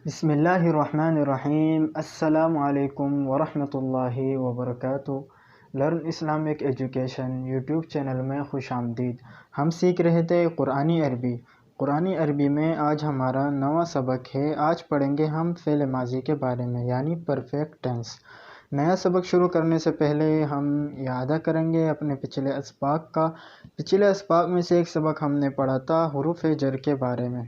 بسم اللہ الرحمن الرحیم۔ السلام علیکم ورحمۃ اللہ وبرکاتہ۔ Learn Islamic education YouTube channel میں خوش آمدید۔ ہم سیکھ رہے تھے قرآنی عربی۔ قرآنی عربی میں آج ہمارا نواں سبق ہے۔ آج پڑھیں گے ہم فعل ماضی کے بارے میں، یعنی پرفیکٹ ٹینس۔ نیا سبق شروع کرنے سے پہلے ہم اعادہ کریں گے اپنے پچھلے اسباق کا۔ پچھلے اسباق میں سے ایک سبق ہم نے پڑھا تھا حروف جر کے بارے میں۔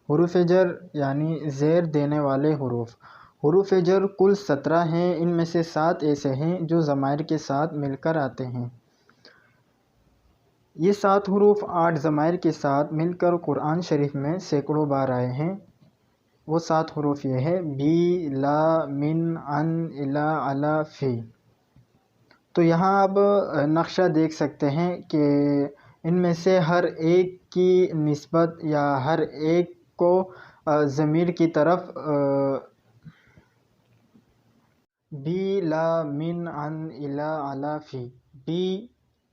حروف جر یعنی زیر دینے والے حروف۔ حروف جر کل 17 ہیں، ان میں سے 7 ایسے ہیں جو ضمائر کے ساتھ مل کر آتے ہیں۔ یہ 7 حروف 8 ضمائر کے ساتھ مل کر قرآن شریف میں سینکڑوں بار آئے ہیں۔ وہ 7 حروف یہ ہے: بی، لا، من، ان، الا، علا، فی۔ تو یہاں اب نقشہ دیکھ سکتے ہیں کہ ان میں سے ہر ایک کی نسبت یا ہر ایک کو ضمیر کی طرف بی، لا، من، ان، الا، علا، فی۔ بی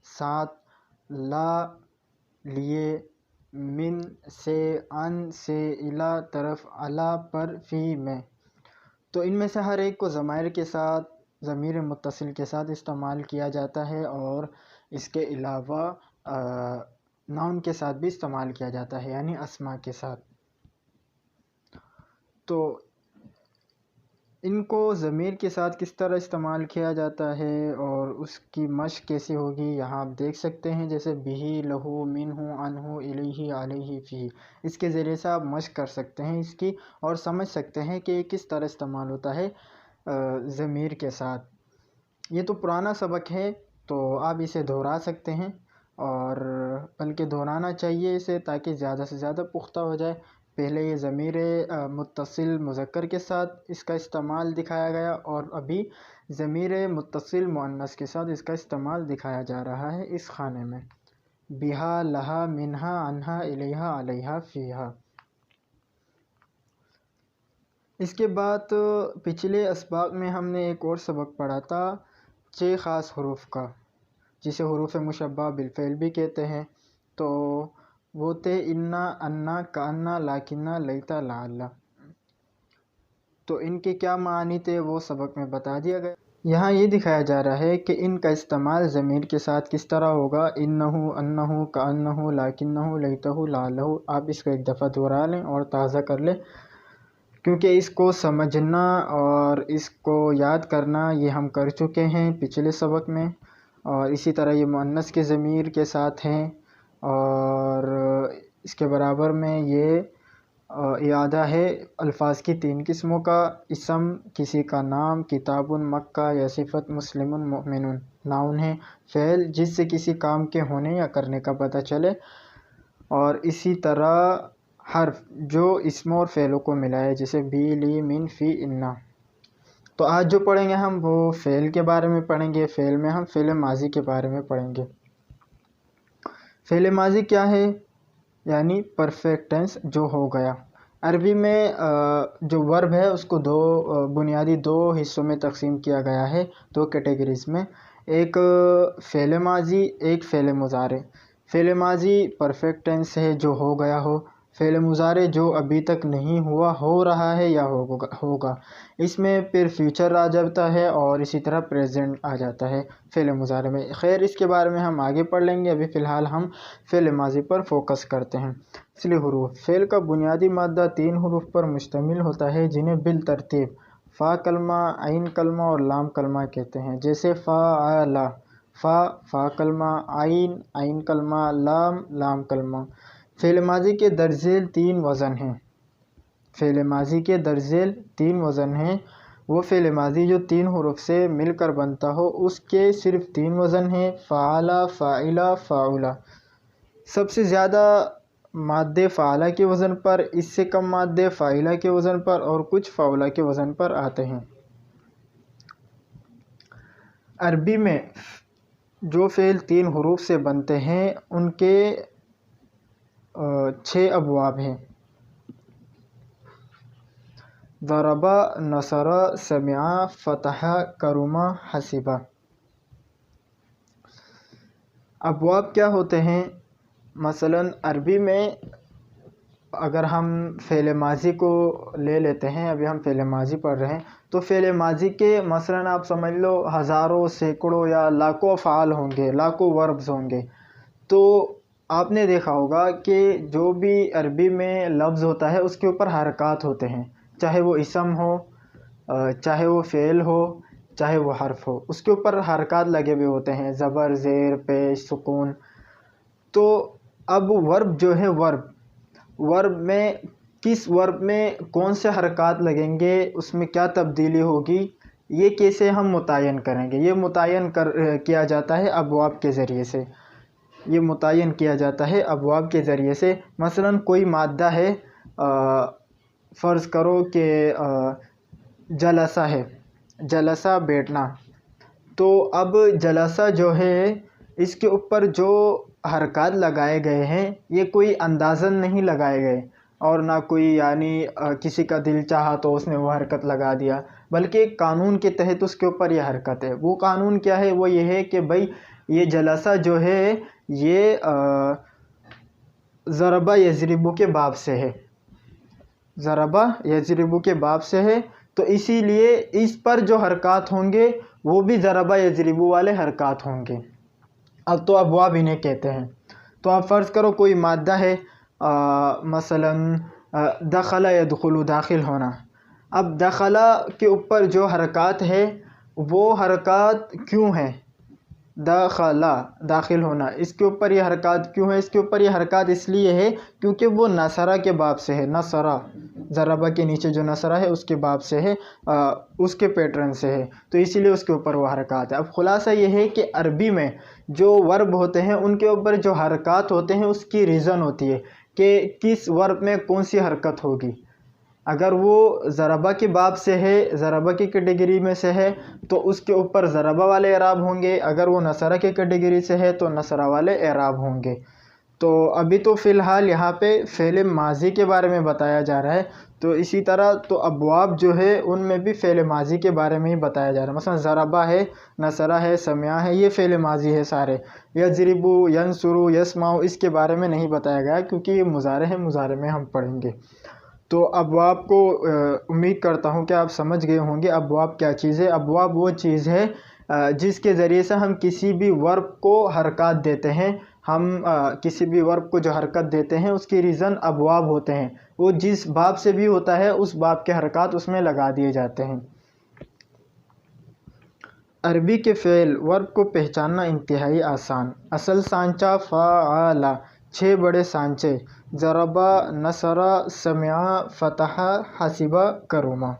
7، لا لیے، من سے، ان سے، الا طرف، علا پر، فی میں۔ تو ان میں سے ہر ایک کو ضمائر کے ساتھ، ضمیر متصل کے ساتھ استعمال کیا جاتا ہے، اور اس کے علاوہ ناؤن کے ساتھ بھی استعمال کیا جاتا ہے، یعنی اسماء کے ساتھ۔ تو ان کو ضمیر کے ساتھ کس طرح استعمال کیا جاتا ہے اور اس کی مشق کیسے ہوگی، یہاں آپ دیکھ سکتے ہیں، جیسے بہی، لہو، منہ، عنہ، الیہ، علیہ، فی۔ اس کے ذریعے سے آپ مشق کر سکتے ہیں اس کی، اور سمجھ سکتے ہیں کہ یہ کس طرح استعمال ہوتا ہے ضمیر کے ساتھ۔ یہ تو پرانا سبق ہے، تو آپ اسے دہرا سکتے ہیں، اور بلکہ دہرانا چاہیے اسے تاکہ زیادہ سے زیادہ پختہ ہو جائے۔ پہلے یہ ضمیر متصل مذکر کے ساتھ اس کا استعمال دکھایا گیا، اور ابھی ضمیر متصل مؤنث کے ساتھ اس کا استعمال دکھایا جا رہا ہے اس خانے میں: بہا، لہا، منہا، عنہا، الیہا، علیہا، فیہا۔ اس کے بعد پچھلے اسباق میں ہم نے ایک اور سبق پڑھا تھا 6 خاص حروف کا، جسے حروف مشبہ بالفعل بھی کہتے ہیں۔ تو وہ تھے انا، انا، کانا، لاکنا، لیتا، لعل۔ تو ان کے کیا معنی تھے وہ سبق میں بتا دیا گیا۔ یہاں یہ دکھایا جا رہا ہے کہ ان کا استعمال ضمیر کے ساتھ کس طرح ہوگا: انہو، انہو، کانہو، لاکنہو، لیتہو، لعلہو۔ آپ اس کو ایک دفعہ دہرا لیں اور تازہ کر لیں، کیونکہ اس کو سمجھنا اور اس کو یاد کرنا یہ ہم کر چکے ہیں پچھلے سبق میں، اور اسی طرح یہ مؤنث کے ضمیر کے ساتھ ہیں، اور اس کے برابر میں یہ اعادہ ہے الفاظ کی 3 قسموں کا: اسم کسی کا نام، کتاب مکہ یا صفت مسلم مؤمن ناؤن ہے، فعل جس سے کسی کام کے ہونے یا کرنے کا پتہ چلے، اور اسی طرح حرف جو اسموں اور فعلوں کو ملائے، جیسے بی، لی، من، فی، انا۔ تو آج جو پڑھیں گے ہم وہ فعل کے بارے میں پڑھیں گے۔ فعل میں ہم فعل ماضی کے بارے میں پڑھیں گے۔ فعل ماضی کیا ہے؟ یعنی پرفیکٹ ٹینس، جو ہو گیا۔ عربی میں جو ورب ہے اس کو بنیادی 2 حصوں میں تقسیم کیا گیا ہے، 2 کیٹیگریز میں: ایک فعل ماضی، ایک فعل مضارع۔ فعل ماضی پرفیکٹ ٹینس ہے، جو ہو گیا ہو۔ فعل مضارع جو ابھی تک نہیں ہوا، ہو رہا ہے یا ہوگا۔ اس میں پھر فیوچر آ جاتا ہے، اور اسی طرح پریزنٹ آ جاتا ہے فعل مضارع میں۔ خیر، اس کے بارے میں ہم آگے پڑھ لیں گے، ابھی فی الحال ہم فعل ماضی پر فوکس کرتے ہیں۔ اصلی حروف: فعل کا بنیادی مادہ 3 حروف پر مشتمل ہوتا ہے، جنہیں بالترتیب فا کلمہ، عین کلمہ اور لام کلمہ کہتے ہیں، جیسے فعل۔ فا کلمہ، عین کلمہ، لام کلمہ۔ فعل ماضی کے درج ذیل 3 وزن ہیں۔ فعل ماضی کے درج ذیل 3 وزن ہیں۔ وہ فعل ماضی جو 3 حروف سے مل کر بنتا ہو، اس کے صرف 3 وزن ہیں: فعل، فاعل، فاعل۔ سب سے زیادہ مادے فعلہ کے وزن پر، اس سے کم مادے فاعلہ کے وزن پر، اور کچھ فاعلہ کے وزن پر آتے ہیں۔ عربی میں جو فعل 3 حروف سے بنتے ہیں ان کے 6 ابواب ہیں: ضرب، نصر، سمع، فتح، کرم، حسب۔ ابواب کیا ہوتے ہیں؟ مثلا عربی میں اگر ہم فعل ماضی کو لے لیتے ہیں، ابھی ہم فعل ماضی پڑھ رہے ہیں، تو فعل ماضی کے مثلاً آپ سمجھ لو ہزاروں، سینکڑوں یا لاکھوں افعال ہوں گے، لاکھوں وربز ہوں گے. تو آپ نے دیکھا ہوگا کہ جو بھی عربی میں لفظ ہوتا ہے اس کے اوپر حرکات ہوتے ہیں، چاہے وہ اسم ہو، چاہے وہ فعل ہو، چاہے وہ حرف ہو، اس کے اوپر حرکات لگے ہوئے ہوتے ہیں، زبر، زیر، پیش، سکون. تو اب ورب جو ہے، ورب میں کس ورب میں کون سے حرکات لگیں گے، اس میں کیا تبدیلی ہوگی، یہ کیسے ہم متعین کریں گے؟ یہ متعین کیا جاتا ہے ابواب کے ذریعے سے. یہ متعین کیا جاتا ہے ابواب کے ذریعے سے. مثلاً کوئی مادہ ہے، فرض کرو کہ جلسہ ہے، جلسہ بیٹھنا. تو اب جلسہ جو ہے اس کے اوپر جو حرکات لگائے گئے ہیں یہ کوئی اندازاً نہیں لگائے گئے، اور نہ کوئی یعنی کسی کا دل چاہا تو اس نے وہ حرکت لگا دیا، بلکہ ایک قانون کے تحت اس کے اوپر یہ حرکت ہے. وہ قانون کیا ہے؟ وہ یہ ہے کہ بھئی یہ جلسہ جو ہے یہ ضربہ یضربو کے باب سے ہے، ضربہ یضربو کے باب سے ہے. تو اسی لیے اس پر جو حرکات ہوں گے وہ بھی ضربہ یضربو والے حرکات ہوں گے. اب تو ابواب انہیں کہتے ہیں. تو آپ فرض کرو کوئی مادہ ہے، مثلاً دخل یدخل، داخل ہونا. اب دخل کے اوپر جو حرکات ہے وہ حرکات کیوں ہیں؟ دخل، داخل ہونا، اس کے اوپر یہ حرکات کیوں ہے؟ اس کے اوپر یہ حرکات اس لیے ہے کیونکہ وہ نصرہ کے باب سے ہے. نصرہ، ضربہ کے نیچے جو نصرہ ہے اس کے باب سے ہے، اس کے پیٹرن سے ہے، تو اسی لیے اس کے اوپر وہ حرکات ہے. اب خلاصہ یہ ہے کہ عربی میں جو ورب ہوتے ہیں ان کے اوپر جو حرکات ہوتے ہیں اس کی ریزن ہوتی ہے کہ کس ورب میں کون سی حرکت ہوگی. اگر وہ ضربہ کے باب سے ہے، ضربہ کی کیٹیگری میں سے ہے، تو اس کے اوپر ضربہ والے اعراب ہوں گے. اگر وہ نصرہ کی کیٹیگری سے ہے تو نصرہ والے اعراب ہوں گے. تو ابھی تو فی الحال یہاں پہ فعل ماضی کے بارے میں بتایا جا رہا ہے. تو اسی طرح تو ابواب جو ہے ان میں بھی فعل ماضی کے بارے میں ہی بتایا جا رہا ہے. مثلا ضربہ ہے، نصرہ ہے، سمع ہے، یہ فعل ماضی ہے سارے. یضربو، ینصرو، یسمع، اس کے بارے میں نہیں بتایا گیا کیونکہ یہ مضارع ہے، مضارع میں ہم پڑھیں گے. تو ابواب کو امید کرتا ہوں کہ آپ سمجھ گئے ہوں گے ابواب کیا چیز ہے. ابواب وہ چیز ہے جس کے ذریعے سے ہم کسی بھی ورب کو حرکات دیتے ہیں. ہم کسی بھی ورب کو جو حرکت دیتے ہیں اس کی ریزن ابواب ہوتے ہیں. وہ جس باب سے بھی ہوتا ہے اس باب کے حرکات اس میں لگا دیے جاتے ہیں. عربی کے فعل ورب کو پہچاننا انتہائی آسان. اصل سانچہ فعل، 6 بڑے سانچے: ضربہ، نصرہ، سمع، فتح، حسبہ، کرمہ.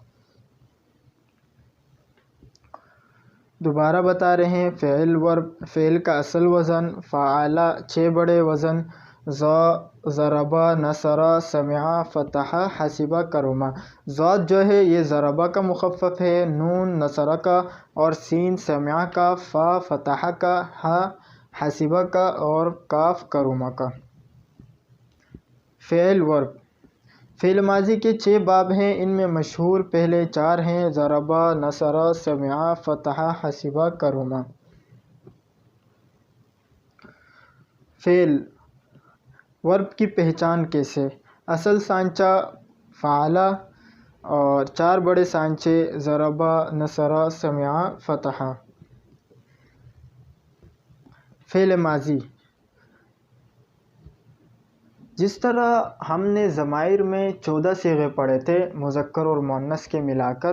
دوبارہ بتا رہے ہیں، فعل ورب، فعل کا اصل وزن فعل، 6 بڑے وزن: ضربہ، نصرہ، سمع، فتح، حسبہ، کرمہ. ضاد جو ہے یہ ضربہ کا مخفف ہے، نون نصرہ کا، اور سین سمع کا، فا فتح کا، ہا حسبہ کا، اور کاف کرمہ کا. فعل ورب، فعل ماضی کے 6 باب ہیں. ان میں مشہور پہلے 4 ہیں: ضربہ، نصرہ، سمع، فتح، حسبہ، کرمہ. فعل ورب کی پہچان کیسے؟ اصل سانچہ فعل اور 4 بڑے سانچے ضربہ، نصرہ، سمع، فتح. فعل ماضی، جس طرح ہم نے ضمائر میں 14 صیغے پڑھے تھے مذکر اور مؤنث کے ملا کر،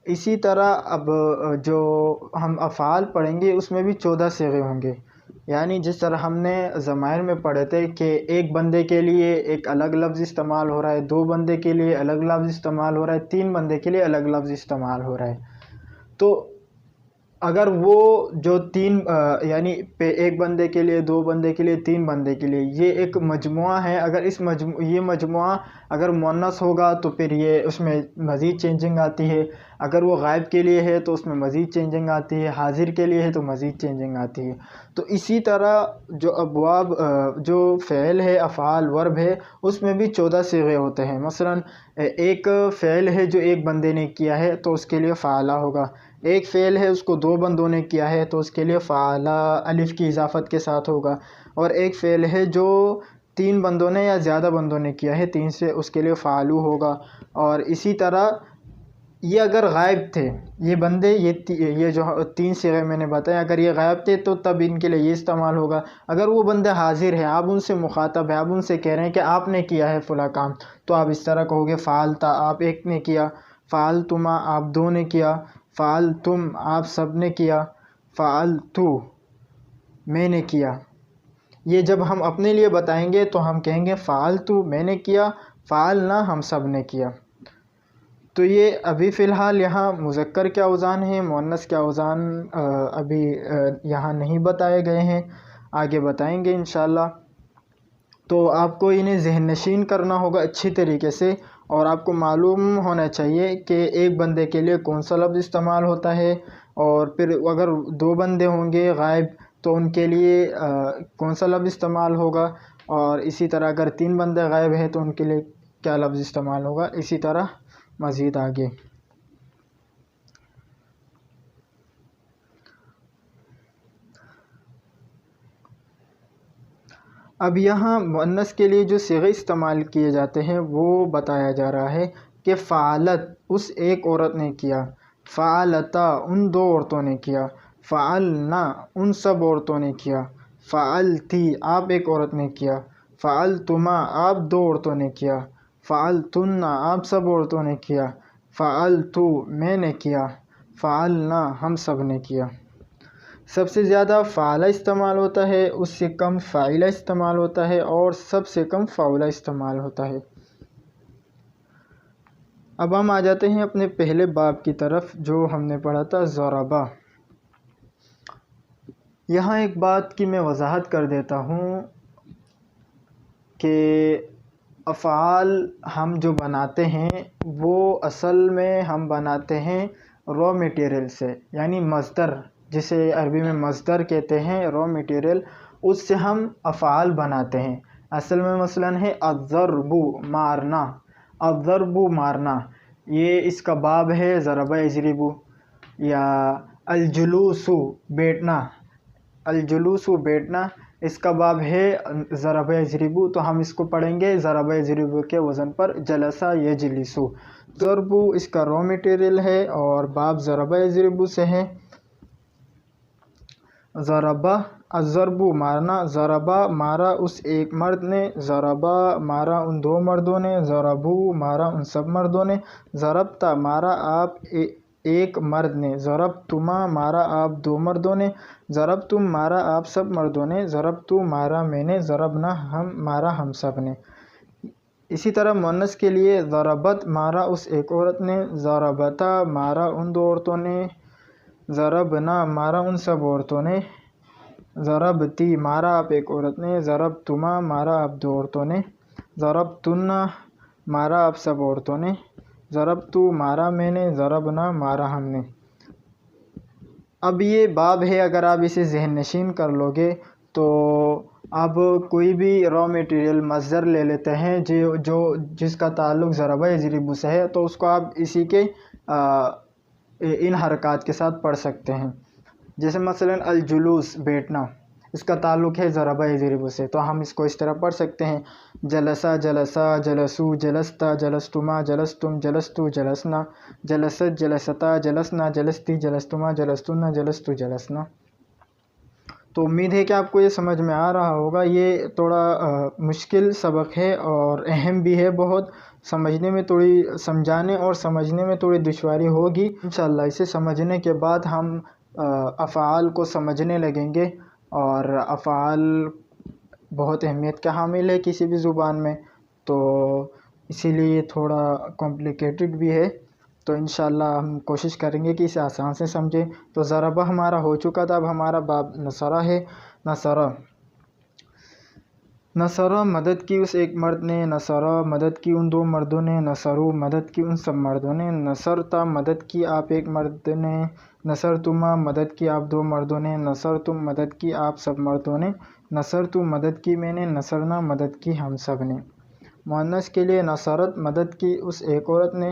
اسی طرح اب جو ہم افعال پڑھیں گے اس میں بھی 14 صیغے ہوں گے. یعنی جس طرح ہم نے ضمائر میں پڑھے تھے کہ ایک بندے کے لیے ایک الگ لفظ استعمال ہو رہا ہے، 2 بندے کے لیے الگ لفظ استعمال ہو رہا ہے، 3 بندے کے لیے الگ لفظ استعمال ہو رہا ہے. تو اگر وہ جو 3 یعنی ایک بندے کے لیے، 2 بندے کے لیے، 3 بندے کے لیے، یہ ایک مجموعہ ہے. اگر یہ مجموعہ اگر مؤنث ہوگا تو پھر یہ اس میں مزید چینجنگ آتی ہے. اگر وہ غائب کے لیے ہے تو اس میں مزید چینجنگ آتی ہے، حاضر کے لیے ہے تو مزید چینجنگ آتی ہے. تو اسی طرح جو ابواب جو فعل ہے، افعال ورب ہے، اس میں بھی 14 صیغے ہوتے ہیں. مثلا ایک فعل ہے جو ایک بندے نے کیا ہے تو اس کے لیے فعلہ ہوگا. ایک فعل ہے اس کو 2 بندوں نے کیا ہے تو اس کے لیے فعلہ الف کی اضافت کے ساتھ ہوگا. اور ایک فعل ہے جو 3 بندوں نے یا زیادہ بندوں نے کیا ہے 3 سے، اس کے لیے فعلو ہوگا. اور اسی طرح یہ اگر غائب تھے یہ بندے، یہ جو 3 صیغے میں نے بتایا، اگر یہ غائب تھے تو تب ان کے لیے یہ استعمال ہوگا. اگر وہ بندے حاضر ہیں، آپ ان سے مخاطب ہیں، آپ ان سے کہہ رہے ہیں کہ آپ نے کیا ہے فلاں کام، تو آپ اس طرح کہو گے فعلتا آپ ایک نے کیا، فعلتما آپ 2 نے کیا، فعلتم آپ سب نے کیا، فعلتو میں نے کیا. یہ جب ہم اپنے لیے بتائیں گے تو ہم کہیں گے فعلتو میں نے کیا، فعلنا ہم سب نے کیا. تو یہ ابھی فی الحال یہاں مذکر کے اوزان ہیں، مؤنث کے اوزان ابھی یہاں نہیں بتائے گئے ہیں، آگے بتائیں گے انشاءاللہ. تو آپ کو انہیں ذہن نشین کرنا ہوگا اچھی طریقے سے، اور آپ کو معلوم ہونا چاہیے کہ ایک بندے کے لیے کون سا لفظ استعمال ہوتا ہے، اور پھر اگر 2 بندے ہوں گے غائب تو ان کے لیے کون سا لفظ استعمال ہوگا، اور اسی طرح اگر 3 بندے غائب ہیں تو ان کے لیے کیا لفظ استعمال ہوگا، اسی طرح مزید آگے. اب یہاں مؤنث کے لیے جو صیغے استعمال کیے جاتے ہیں وہ بتایا جا رہا ہے کہ فعلت اس ایک عورت نے کیا، فعلتا ان 2 عورتوں نے کیا، فعلنا ان سب عورتوں نے کیا، فعلتی آپ ایک عورت نے کیا، فعلتما آپ 2 عورتوں نے کیا، فعلتن آپ سب عورتوں نے کیا، فعلتو میں نے کیا، فعلنا ہم سب نے کیا. سب سے زیادہ فعلہ استعمال ہوتا ہے، اس سے کم فاعلہ استعمال ہوتا ہے، اور سب سے کم فعولہ استعمال ہوتا ہے. اب ہم آ جاتے ہیں اپنے پہلے باب کی طرف جو ہم نے پڑھا تھا ضربہ. یہاں ایک بات کی میں وضاحت کر دیتا ہوں کہ افعال ہم جو بناتے ہیں وہ اصل میں ہم بناتے ہیں را میٹیریل سے، یعنی مصدر جسے عربی میں مصدر کہتے ہیں، را میٹیریل، اس سے ہم افعال بناتے ہیں. اصل میں مثلاً ہے الضرب مارنا، الضرب مارنا، یہ اس کا باب ہے ضرب یضرب. یا الجلوس بیٹھنا، الجلوس بیٹھنا، اس کا باب ہے ضرب یضرب، تو ہم اس کو پڑھیں گے ضرب یضرب کے وزن پر جلسہ یجلس. ضرب اس کا را میٹیریل ہے اور باب ضرب یضرب سے ہے. ضربہ الضرب مارنا، ضربہ مارا اس ایک مرد نے، ضربہ مارا ان 2 مردوں نے، ضربو مارا ان سب مردوں نے، ضربتا مارا آپ ایک مرد نے، ضربتما مارا آپ 2 مردوں نے، ضربتم مارا آپ سب مردوں نے، ضربتو مارا میں نے، ضربنا ہم مارا ہم سب نے. اسی طرح مؤنث کے لیے ضربت مارا اس ایک عورت نے، ضربتا مارا ان 2 عورتوں نے، ضربنا مارا ان سب عورتوں نے، ضربتی مارا آپ ایک عورت نے، ضربتما مارا آپ 2 عورتوں نے، ضربتن مارا آپ سب عورتوں نے، ضربتو مارا میں نے، ضربنا مارا ہم نے. اب یہ باب ہے، اگر آپ اسے ذہن نشین کر لو گے تو اب کوئی بھی را میٹیریل مصدر لے لیتے ہیں جس کا تعلق ضرب یضرب سے ہے، تو اس کو آپ اسی کے ان حرکات کے ساتھ پڑھ سکتے ہیں. جیسے مثلا الجلوس بیٹھنا، اس کا تعلق ہے ضرب یضرب سے، تو ہم اس کو اس طرح پڑھ سکتے ہیں جلسہ جلسا، جلسو جلستا، جلستما جلستم، جلستو جلسنا، جلست جلستا، جلسنا جلستی، جلستما جلستن، جلستو جلسنا. تو امید ہے کہ آپ کو یہ سمجھ میں آ رہا ہوگا. یہ تھوڑا مشکل سبق ہے اور اہم بھی ہے بہت، سمجھنے میں تھوڑی، سمجھانے اور سمجھنے میں تھوڑی دشواری ہوگی. انشاءاللہ اسے سمجھنے کے بعد ہم افعال کو سمجھنے لگیں گے، اور افعال بہت اہمیت کا حامل ہے کسی بھی زبان میں، تو اسی لیے یہ تھوڑا کمپلیکیٹڈ بھی ہے. تو انشاءاللہ ہم کوشش کریں گے کہ اسے آسان سے سمجھیں. تو ضربہ ہمارا ہو چکا تھا، اب ہمارا باب نصرہ ہے. نصرہ، نصرہ مدد کی اس ایک مرد نے، نصرہ مدد کی ان 2 مردوں نے، نصرو مدد کی ان سب مردوں نے، نصرتا مدد کی آپ ایک مرد نے، نصرتما مدد کی آپ 2 مردوں نے، نصرتم مدد کی آپ سب مردوں نے، نصرتو مدد کی میں نے، نصرنا مدد کی ہم سب نے. مؤنث کے لیے نصرت مدد کی اس ایک عورت نے،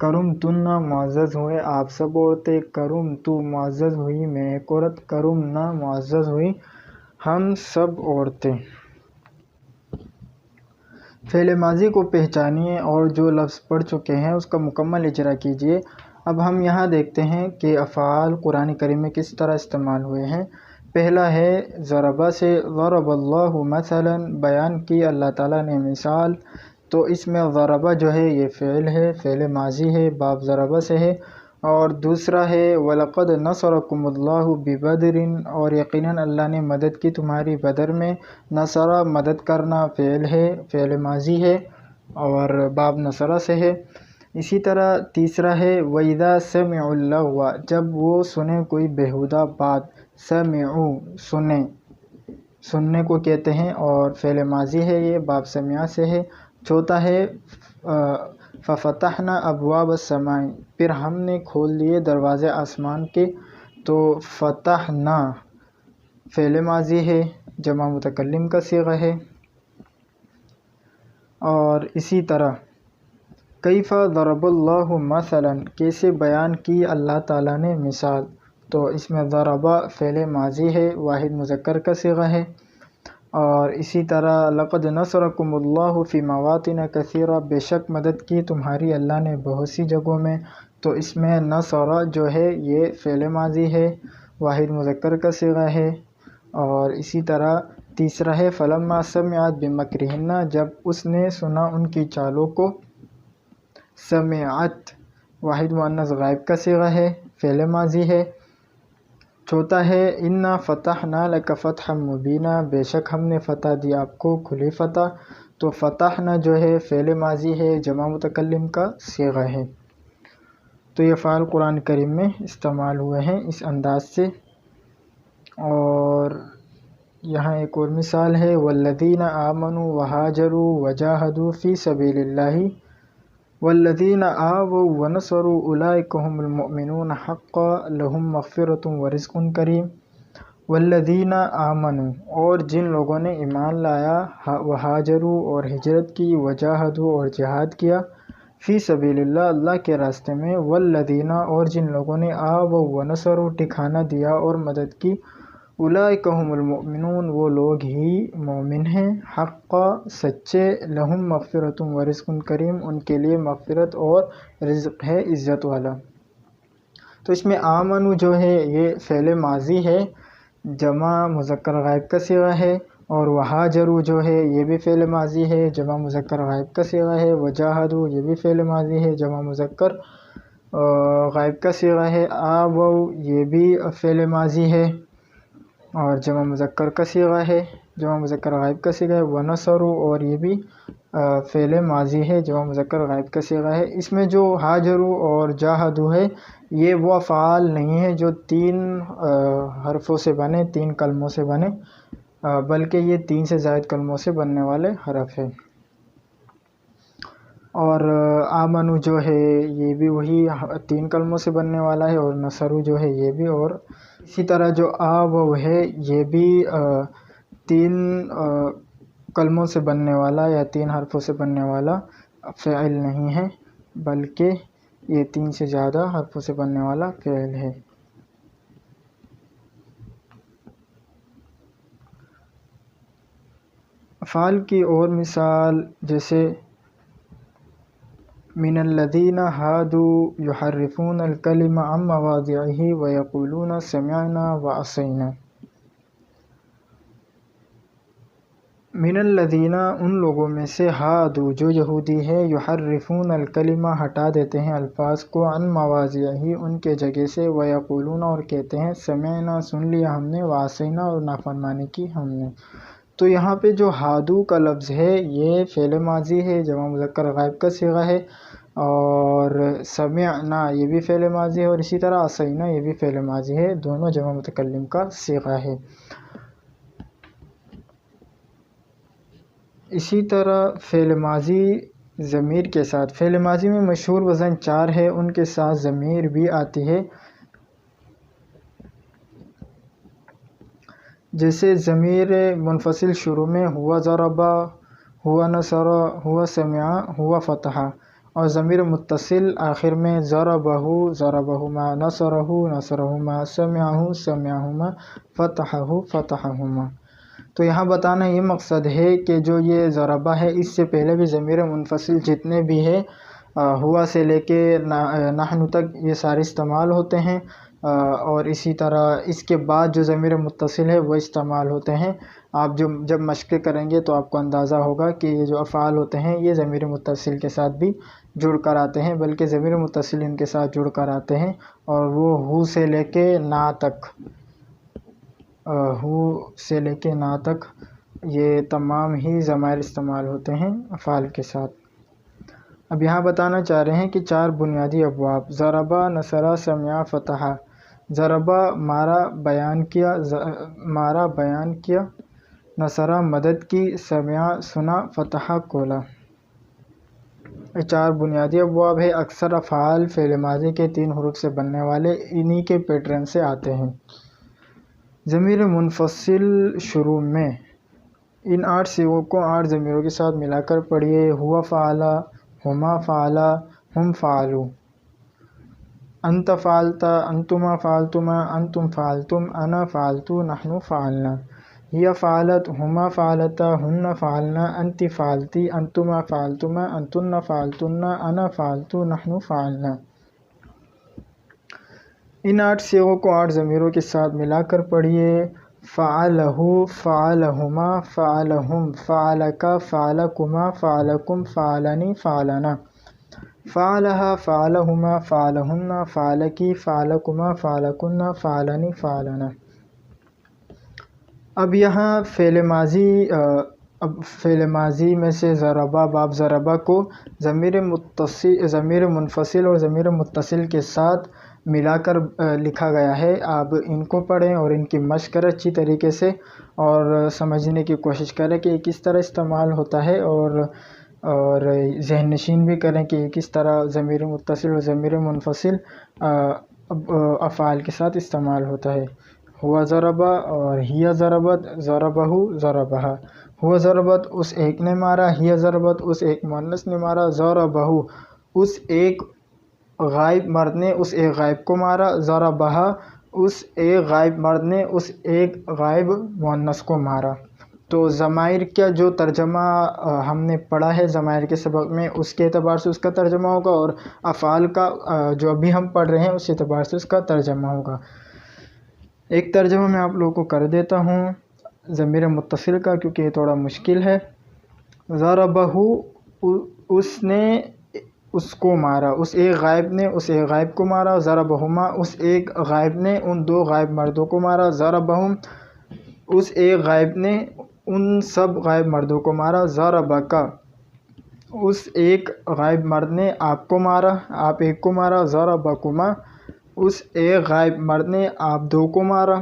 کرم تن معزز ہوئے آپ سب عورتیں، کرم تو معزز ہوئی میں ایک عورت، کرم نہ معزز ہوئی ہم سب عورتیں۔ فعل ماضی کو پہچانیے اور جو لفظ پڑھ چکے ہیں اس کا مکمل اجرا کیجیے۔ اب ہم یہاں دیکھتے ہیں کہ افعال قرآن کریم میں کس طرح استعمال ہوئے ہیں۔ پہلا ہے ضربہ سے، ضرب اللہ مثلا، بیان کی اللہ تعالیٰ نے مثال، تو اس میں ضربہ جو ہے یہ فعل ہے، فعل ماضی ہے، باب ضربہ سے ہے۔ اور دوسرا ہے وَلَقَدْ نَصَرَكُمُ اللَّهُ بِبَدْرٍ، اور یقیناً اللہ نے مدد کی تمہاری بدر میں۔ نصرہ مدد کرنا فعل ہے، فعل ماضی ہے اور باب نصرہ سے ہے۔ اسی طرح تیسرا ہے وَإِذَا سَمِعُوا اللَّغْوَ، جب وہ سنیں کوئی بیہودہ بات، سمعوا سنیں، سننے کو کہتے ہیں اور فعل ماضی ہے، یہ باب سمعہ سے ہے۔ چوتھا ہے فَفَتَحْنَا أَبْوَابَ السَّمَاءِ، پھر ہم نے کھول دیے دروازے آسمان کے، تو فتحنا فعل ماضی ہے، جمع متکلم کا صیغہ ہے۔ اور اسی طرح کیف ضرب اللہ مثلا، کیسے بیان کی اللہ تعالیٰ نے مثال، تو اس میں ضربہ فعل ماضی ہے، واحد مذکر کا صیغہ ہے۔ اور اسی طرح لقد نصرکم اللہ فی مواطن کثیرہ، بے شک مدد کی تمہاری اللہ نے بہت سی جگہوں میں، تو اس میں نصر جو ہے یہ فعل ماضی ہے، واحد مذکر کا صیغہ ہے۔ اور اسی طرح تیسرا ہے فلما سمعت بمکرہن، جب اس نے سنا ان کی چالوں کو، سمعت واحد مؤنث غائب کا صیغہ ہے، فعل ماضی ہے۔ چوتھا ہے انا فتحنا لک فتحا مبینا، بے شک ہم نے فتح دی آپ کو کھلی فتح، تو فتحنا جو ہے فعل ماضی ہے، جمع متکلم کا صیغہ ہے۔ تو یہ افعال قرآن کریم میں استعمال ہوئے ہیں اس انداز سے۔ اور یہاں ایک اور مثال ہے والذین آمنوا وہاجروا وجاہدوا فی سبیل اللہ والذین آووا ونصروا اولئک هم المؤمنون حقا لهم مغفرۃ ورزق کریم۔ والذین آمنوا، اور جن لوگوں نے ایمان لایا، وہاجروا اور ہجرت کی، وجاہدوا اور جہاد کیا، فی سبیل اللہ اللہ کے راستے میں، والذین اور جن لوگوں نے آووا ونصروا ٹھکانہ دیا اور مدد کی، اولئک هم المؤمنون وہ لوگ ہی مومن ہیں، حقا سچے، لہم مغفرۃ ورزق کریم ان کے لیے مغفرت اور رزق ہے عزت والا۔ تو اس میں آمنو جو ہے یہ فعل ماضی ہے، جمع مذکر غائب کا صیغہ ہے، اور وہاجرو جو ہے یہ بھی فعل ماضی ہے، جمع مذکر غائب کا صیغہ ہے، وجاہدو یہ بھی فعل ماضی ہے، جمع مذکر غائب کا صیغہ ہے، آوو یہ بھی فعل ماضی ہے اور جمع مذکر کا صیغہ ہے، جمع مذکر غائب کا صیغہ ہے، ونصرو اور یہ بھی فعل ماضی ہے، جمع مذکر غائب کا صیغہ ہے۔ اس میں جو ہاجرو اور جاہدو ہے یہ وہ افعال نہیں ہے جو تین حرفوں سے بنے، تین کلموں سے بنے، بلکہ یہ تین سے زائد کلموں سے بننے والے حرف ہیں۔ اور آمنو جو ہے یہ بھی وہی تین کلموں سے بننے والا ہے، اور نصرو جو ہے یہ بھی، اور اسی طرح جو آوو ہے یہ بھی تین کلموں سے بننے والا یا تین حرفوں سے بننے والا فعل نہیں ہے، بلکہ یہ تین سے زیادہ حرفوں سے بننے والا فعل ہے۔ افعال کی اور مثال جیسے من الذین ہادوا یحرفون الکلم عن مواضعہ ویقولون سمعنا وعصینا۔ من الذین ان لوگوں میں سے، ہادو جو یہودی ہے، یحرفون الکلمہ ہٹا دیتے ہیں الفاظ کو، عن مواضعہ ان کے جگہ سے، ویقولون اور کہتے ہیں سمعنا سن لیا ہم نے، وعصینا اور نافرمانی کی ہم نے۔ تو یہاں پہ جو ہادو کا لفظ ہے یہ فعل ماضی ہے، جمع مذکر غائب کا صیغہ ہے، اور سمعنا یہ بھی فعل ماضی ہے، اور اسی طرح عصینا یہ بھی فعل ماضی ہے، دونوں جمع متکلم کا صیغہ ہے۔ اسی طرح فعل ماضی ضمیر کے ساتھ، فعل ماضی میں مشہور وزن 4 ہے، ان کے ساتھ ضمیر بھی آتی ہے، جیسے ضمیر منفصل شروع میں ہوا ضربا، ہوا نصر، ہوا سمعا، ہوا فتحا، اور ضمیر متصل آخر میں ضربہو ضربہما نصرہو نصرہما سمعہو سمعہما فتحہو فتحہما۔ تو یہاں بتانا یہ مقصد ہے کہ جو یہ ضربہ ہے اس سے پہلے بھی ضمیر منفصل جتنے بھی ہے ہوا سے لے کے نحن تک یہ سارے استعمال ہوتے ہیں، اور اسی طرح اس کے بعد جو ضمیر متصل ہے وہ استعمال ہوتے ہیں۔ آپ جب مشق کریں گے تو آپ کو اندازہ ہوگا کہ یہ جو افعال ہوتے ہیں یہ ضمیر متصل کے ساتھ بھی جڑ کر آتے ہیں، بلکہ ضمیر متصل ان کے ساتھ جڑ کر آتے ہیں، اور وہ ہو سے لے کے نا تک، ہو سے لے کے نا تک یہ تمام ہی ضمائر استعمال ہوتے ہیں افعال کے ساتھ۔ اب یہاں بتانا چاہ رہے ہیں کہ 4 بنیادی ابواب: ضربہ، نصرہ، سمعہ، فتحہ۔ ضربہ مارا، بیان کیا، نصرہ مدد کی، سمعہ سنا، فتحہ کھولا۔ یہ 4 بنیادی ابواب ہے۔ اکثر افعال فعل ماضی کے 3 حروف سے بننے والے انہی کے پیٹرن سے آتے ہیں۔ ضمیر منفصل شروع میں ان 8 صیغوں کو 8 ضمیروں کے ساتھ ملا کر پڑھیے: ہوا فعلا، ہما فعلا، ہم فعلوا، انت فعلتا، انتما فعلتما، انتم فعلتم، انا فعلتو، نحن فعلنا، ہی فعلت، ہما فعلتا، ہن فعلنا، انت فعلتی، انتما فعلتما، انتن فعلتن، انا فعلتو، نحن فعلنا۔ ان 8 صیغوں کو 8 ضمیروں کے ساتھ ملا کر پڑھیے: فعلہ، فعلہما، فعلہم، فعلکا، فعلکما، فعلکم، فعلنی، فعلنا، فعلہا، فعلہما، فعلہن، فعلکی، فعلکما، فعلکن، فعلنی، فعلنا۔ اب یہاں فعل ماضی میں سے ضربہ، باب ضربہ کو ضمیر منفصل اور ضمیر متصل کے ساتھ ملا کر لکھا گیا ہے۔ آپ ان کو پڑھیں اور ان کی مشق کریں اچھی طریقے سے، اور سمجھنے کی کوشش کریں کہ یہ کس طرح استعمال ہوتا ہے، اور ذہن نشین بھی کریں کہ یہ کس طرح ضمیر متصل اور ضمیر منفصل افعال کے ساتھ استعمال ہوتا ہے۔ ہوا ضربہ اور ہی ضربت، ضربہو ضربہا۔ ہوا ضربت اس ایک نے مارا، ہی ضربت اس ایک مؤنث نے مارا، ضربہو اس ایک غائب مرد نے اس ایک غائب کو مارا، ضربہا اس ایک غائب مرد نے اس ایک غائب مؤنث کو مارا۔ تو ضمائر کا جو ترجمہ ہم نے پڑھا ہے ضمائر کے سبق میں، اس کے اعتبار سے اس کا ترجمہ ہوگا، اور افعال کا جو ابھی ہم پڑھ رہے ہیں اس اعتبار سے اس کا ترجمہ ہوگا۔ ایک ترجمہ میں آپ لوگوں کو کر دیتا ہوں ضمیر متصل کا، کیونکہ یہ تھوڑا مشکل ہے۔ ضربہو اس نے اس کو مارا، اس ایک غائب نے اس ایک غائب کو مارا، ضربہما اس ایک غائب نے ان 2 غائب مردوں کو مارا، ضربہم اس ایک غائب نے ان سب غائب مردوں کو مارا، ضربکا اس ایک غائب مرد نے آپ کو مارا، آپ ایک کو مارا، ضربکما اس ایک غائب مرد نے آپ 2 کو مارا،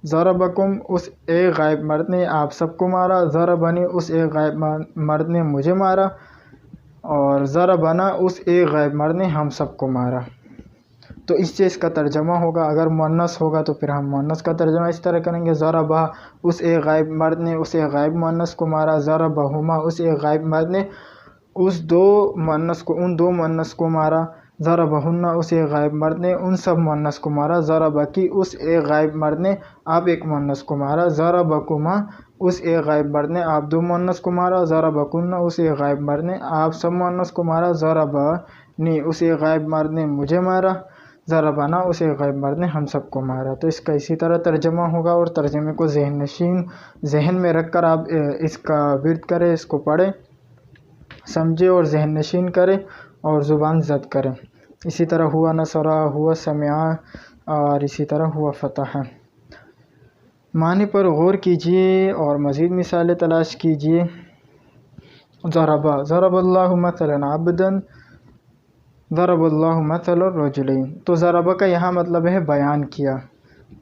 ضربکم اس ایک غائب مرد نے آپ سب کو مارا، ضربنی اس ایک غائب مرد نے مجھے مارا، اور ضربنا اس ایک غائب مرد نے ہم سب کو مارا۔ تو اس سے اس کا ترجمہ ہوگا۔ اگر مؤنث ہوگا تو پھر ہم مؤنث کا ترجمہ اس طرح کریں گے: ضربہ اس ایک غائب مرد نے اس ایک غائب مؤنث کو مارا، ضربہما اس ایک غائب مرد نے ان 2 مؤنث کو مارا، ضربہن اس ایک غائب مرد نے ان سب مؤنث کو مارا، ضربکی اس ایک غائب مرد نے آپ ایک مؤنث کو مارا، ضربکما اس ایک غائب مرد نے آپ 2 مؤنث کو مارا، ضربکن اس ایک غائب مرد نے آپ سب مؤنث کو مارا، ضربنی اس ایک غائب مرد نے مجھے مارا، ضربنا اس ایک غائب مرد نے ہم سب کو مارا۔ تو اس کا اسی طرح ترجمہ ہوگا، اور ترجمے کو ذہن میں رکھ کر آپ اس کا ورد کریں، اس کو پڑھیں، سمجھیں اور ذہن نشین کریں اور زبان زد کریں۔ اسی طرح ہوا نصرہ، ہوا سمعہ، اور اسی طرح ہوا فتح۔ معنی پر غور کیجئے اور مزید مثالیں تلاش کیجئے۔ ضربہ، ضرب اللہ مثلا عبدا، ضرب اللہ مثلا رجلین۔ تو ضربہ کا یہاں مطلب ہے بیان کیا۔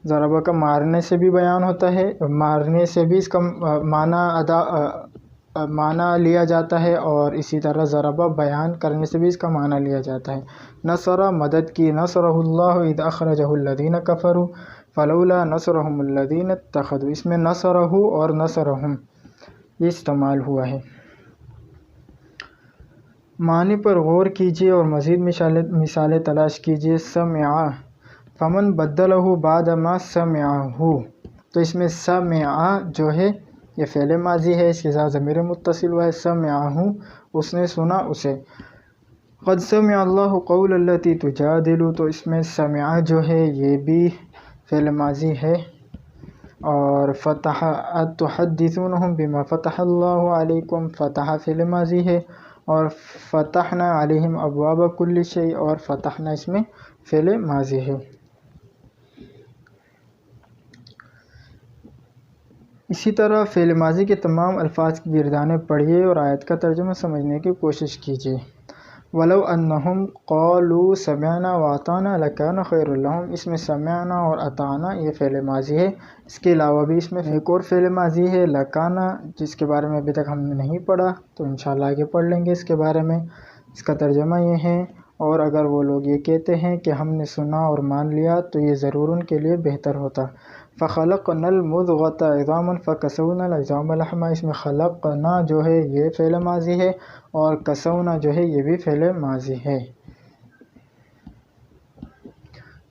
ضربہ کا مارنے سے بھی بیان ہوتا ہے، مارنے سے بھی اس کا معنی لیا جاتا ہے، اور اسی طرح ضربہ بیان کرنے سے بھی اس کا معنی لیا جاتا ہے۔ نصرہ مدد کی، نصرہ اللہ اذ اخرجہ الذین کفروا فلولا نصرہم الذین اتخذوا، اس میں نصرہ اور نصرہم یہ استعمال ہوا ہے۔ معنی پر غور کیجیے اور مزید مثالیں تلاش کیجیے۔ سمع، فمن بدلہ بعد ما سمعہ، تو اس میں سمع جو ہے یہ فعل ماضی ہے، اس کے ساتھ ضمیر متصل ہوا ہے، سمعہ اس نے سنا اسے۔ قد سمع اللہ قول التی تجادل، تو اس میں سمع جو ہے یہ بھی فعل ماضی ہے، اور فتح تحدثونہم بما فتح اللہ علیکم، فتح فعل ماضی ہے، اور فتحنا علیہم ابواب کل شیء، اور فتحنا اس میں فعل ماضی ہے۔ اسی طرح فعل ماضی کے تمام الفاظ کی گردانیں پڑھیے اور آیت کا ترجمہ سمجھنے کی کوشش کیجیے۔ وَلَوْ أَنَّهُمْ قَالُوا سَمِعْنَا وَأَطَعْنَا لَكَانَ خَيْرٌ لَهُمْ، اس میں سمعنا اور اطعنا یہ فعل ماضی ہے۔ اس کے علاوہ بھی اس میں ایک اور فعل ماضی ہے لَكَانَ، جس کے بارے میں ابھی تک ہم نے نہیں پڑھا، تو انشاءاللہ آگے پڑھ لیں گے اس کے بارے میں۔ اس کا ترجمہ یہ ہے، اور اگر وہ لوگ یہ کہتے ہیں کہ ہم نے سنا اور مان لیا تو یہ ضرور ان کے لیے بہتر ہوتا۔ فَخَلَقْنَا الْمُضْغَةَ عِظَامًا فَكَسَوْنَا الْعِظَامَ لَحْمًا، اس میں خلقنا جو ہے یہ فعل ماضی ہے، اور کسونا جو ہے یہ بھی فعل ماضی ہے۔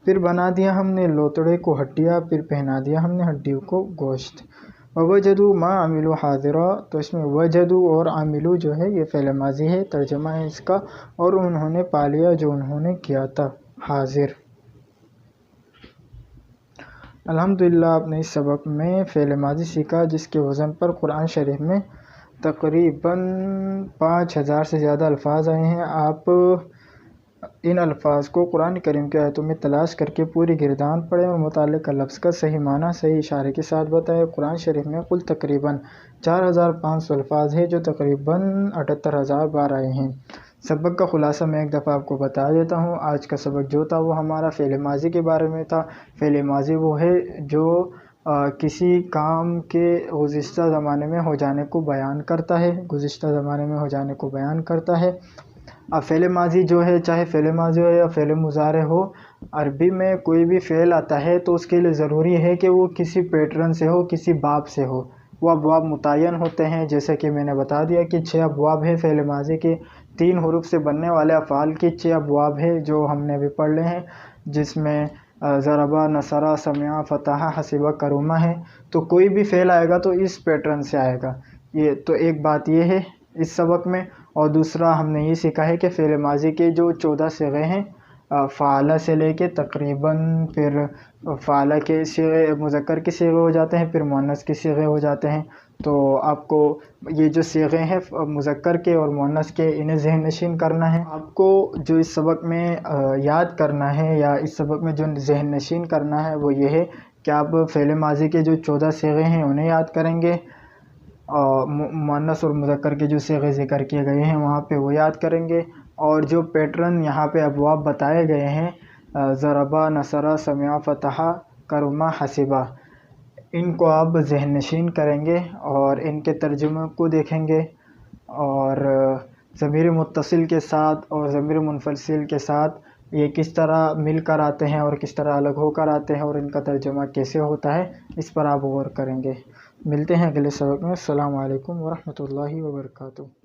پھر بنا دیا ہم نے لوتڑے کو ہڈیاں، پھر پہنا دیا ہم نے ہڈیوں کو گوشت۔ وَوَجَدُوا مَا عَمِلُوا حَاضِرًا، تو اس میں وجدوا اور عملوا جو ہے یہ فعل ماضی ہے، ترجمہ ہے اس کا، اور انہوں نے پا لیا جو انہوں نے کیا تھا، حاضر۔ الحمدللہ آپ نے اس سبق میں فعل ماضی سیکھا، جس کے وزن پر قرآن شریف میں تقریباً 5000 سے زیادہ الفاظ آئے ہیں۔ آپ ان الفاظ کو قرآن کریم کے آیتوں میں تلاش کر کے پوری گردان پڑھیں اور متعلقہ لفظ کا صحیح معنی صحیح اشارے کے ساتھ بتائیں۔ قرآن شریف میں کل تقریباً 4500 الفاظ ہیں، جو تقریباً 78000 بار آئے ہیں۔ سبق کا خلاصہ میں ایک دفعہ آپ کو بتا دیتا ہوں۔ آج کا سبق جو تھا وہ ہمارا فعل ماضی کے بارے میں تھا۔ فعل ماضی وہ ہے جو کسی کام کے گزشتہ زمانے میں ہو جانے کو بیان کرتا ہے، گزشتہ زمانے میں ہو جانے کو بیان کرتا ہے۔ اب فعل ماضی جو ہے، چاہے فعل ماضی ہو یا فعل مضارع ہو، عربی میں کوئی بھی فعل آتا ہے تو اس کے لیے ضروری ہے کہ وہ کسی پیٹرن سے ہو، کسی باب سے ہو۔ وہ ابواب متعین ہوتے ہیں، جیسے کہ میں نے بتا دیا کہ 6 ابواب ہیں فعل ماضی کے، 3 حروف سے بننے والے افعال کی 6 ابواب ہیں جو ہم نے ابھی پڑھ لے ہیں، جس میں ضربہ، نصرہ، سمعہ، فتح، حسبہ، کرمہ ہے۔ تو کوئی بھی فعل آئے گا تو اس پیٹرن سے آئے گا۔ یہ تو ایک بات یہ ہے اس سبق میں، اور دوسرا ہم نے یہ سیکھا ہے کہ فعل ماضی کے جو 14 صیغے ہیں، فعل سے لے کے تقریباً پھر فعل کے صیغے مذکر کے صیغے ہو جاتے ہیں، پھر مؤنث کے صیغے ہو جاتے ہیں۔ تو آپ کو یہ جو صیغے ہیں مذکر کے اور مؤنث کے، انہیں ذہن نشین کرنا ہے۔ آپ کو جو اس سبق میں یاد کرنا ہے، یا اس سبق میں جو ذہن نشین کرنا ہے، وہ یہ ہے کہ آپ فعل ماضی کے جو 14 صیغے ہیں انہیں یاد کریں گے، اور مؤنث اور مذکر کے جو صیغے ذکر کیے گئے ہیں وہاں پہ وہ یاد کریں گے، اور جو پیٹرن یہاں پہ ابواب بتائے گئے ہیں، ضربہ، نصرہ، سمعہ، فتح، کرمہ، حسبہ، ان کو آپ ذہن نشین کریں گے اور ان کے ترجمے کو دیکھیں گے، اور ضمیر متصل کے ساتھ اور ضمیر منفصل کے ساتھ یہ کس طرح مل کر آتے ہیں اور کس طرح الگ ہو کر آتے ہیں، اور ان کا ترجمہ کیسے ہوتا ہے، اس پر آپ غور کریں گے۔ ملتے ہیں اگلے سبق میں۔ السلام علیکم ورحمۃ اللہ وبرکاتہ۔